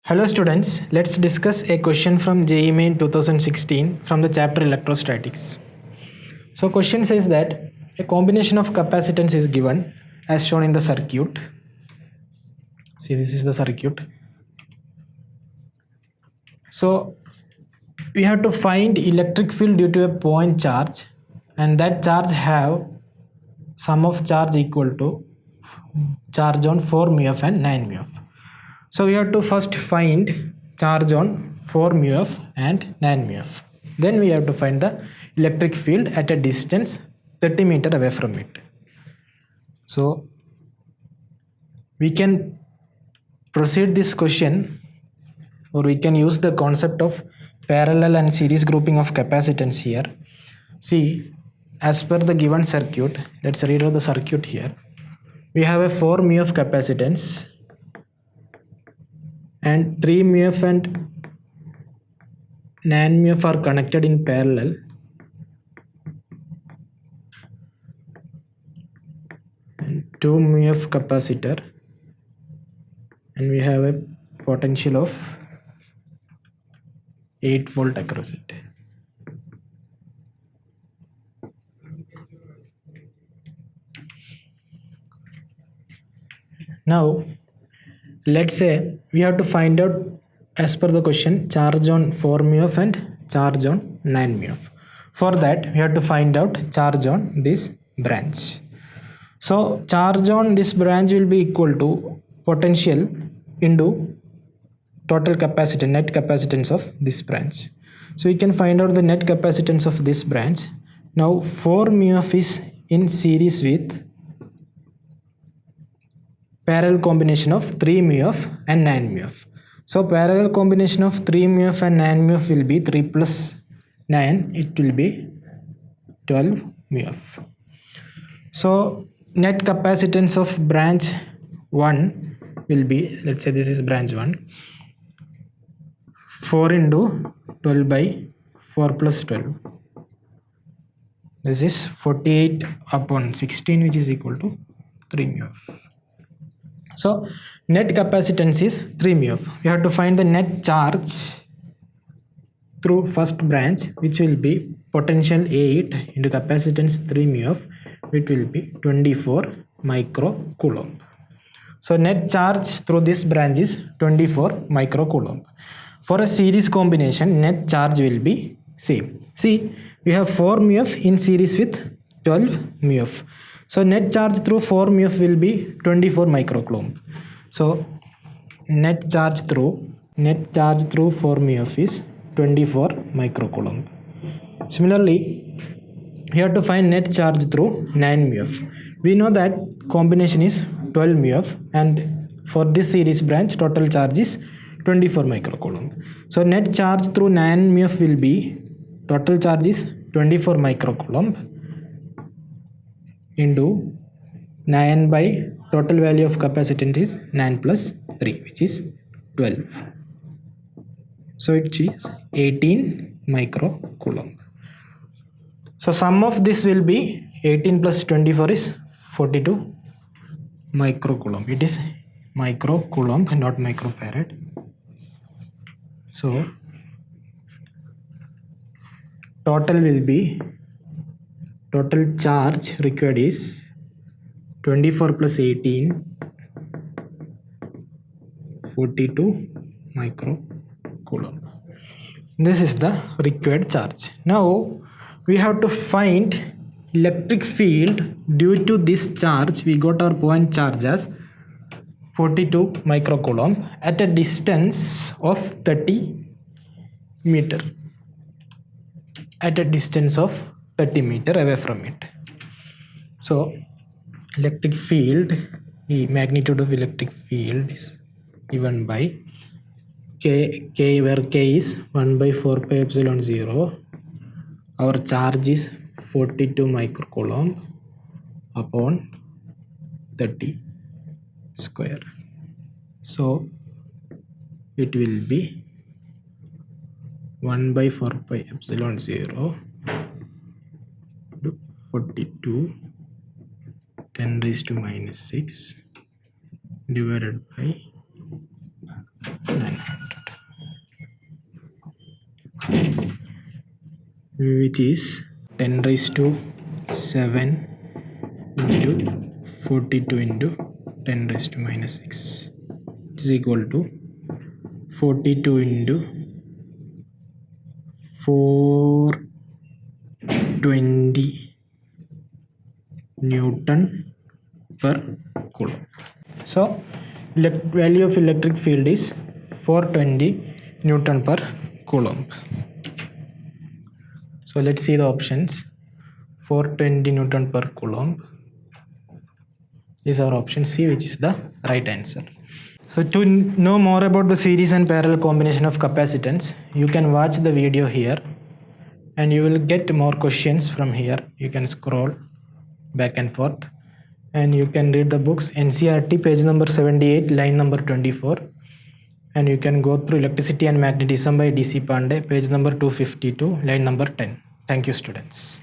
Hello students, let's discuss a question from JEE Main 2016 from the chapter Electrostatics. So question says that a combination of capacitance is given as shown in the circuit. See, this is the circuit. So we have to find electric field due to a point charge, and that charge have sum of charge equal to charge on 4 mu f and 9 mu f. So we have to first find charge on 4 mu f and 9 mu f. Then we have to find the electric field at a distance 30 meter away from it. So we can proceed this question, or we can use the concept of parallel and series grouping of capacitance here. See, as per the given circuit, let's read out the circuit here. We have a 4 mu f capacitance and 3 mu f and 9 mu f are connected in parallel. And 2 mu f capacitor, and we have a potential of 8 volt across it. Now let's say we have to find out, as per the question, charge on 4 mu f and charge on 9 mu f. For that we have to find out charge on this branch. So charge on this branch will be equal to potential into total capacitance, net capacitance of this branch. So we can find out the net capacitance of this branch. Now 4 mu f is in series with parallel combination of 3 mu f and 9 mu f. So parallel combination of 3 mu f and 9 mu f will be 3 plus 9, it will be 12 mu f. So net capacitance of branch 1 will be, let's say this is branch 1, 4 into 12 by 4 plus 12. This is 48 upon 16, which is equal to 3 mu f. So net capacitance is 3 mu f. We have to find the net charge through first branch, which will be potential 8 into capacitance 3 mu f, which will be 24 microcoulomb. So net charge through this branch is 24 microcoulomb. For a series combination, net charge will be same. See, we have 4 mu f in series with 12 mu f. So net charge through 4 mu f will be 24 microcoulomb. So net charge through 4 mu f is 24 microcoulomb. Similarly, we have to find net charge through 9 mu f. We know that combination is 12 mu f, and for this series branch total charge is 24 microcoulomb. So net charge through 9 mu f will be, total charge is 24 microcoulomb into 9 by total value of capacitance is 9 plus 3, which is 12. So it is 18 microcoulomb. So sum of this will be 18 plus 24 is 42 microcoulomb. It is microcoulomb, not microfarad. So total will be, total charge required is 24 plus 18, 42 microcoulomb. This is the required charge. Now we have to find electric field due to this charge. We got our point charge as 42 microcoulomb at a distance of 30 meter. At a distance of 30 meter away from it. So electric field, the magnitude of electric field is given by K, where K is 1 by 4 pi epsilon 0. Our charge is 42 microcoulomb upon 30 square. So it will be 1 by 4 pi epsilon 0 to 42 10 raised to minus 6 divided by 9. which is 10 raised to 7 into 42 into 10 raised to minus 6 is equal to 42 into 420 Newton per coulomb. So value of electric field is 420 Newton per coulomb. So let's see the options. 420 Newton per coulomb is our option C, which is the right answer. So to know more about the series and parallel combination of capacitance, you can watch the video here and you will get more questions from here. You can scroll back and forth and you can read the books NCERT page number 78 line number 24, and you can go through electricity and magnetism by DC Pandey page number 252 line number 10. Thank you, students.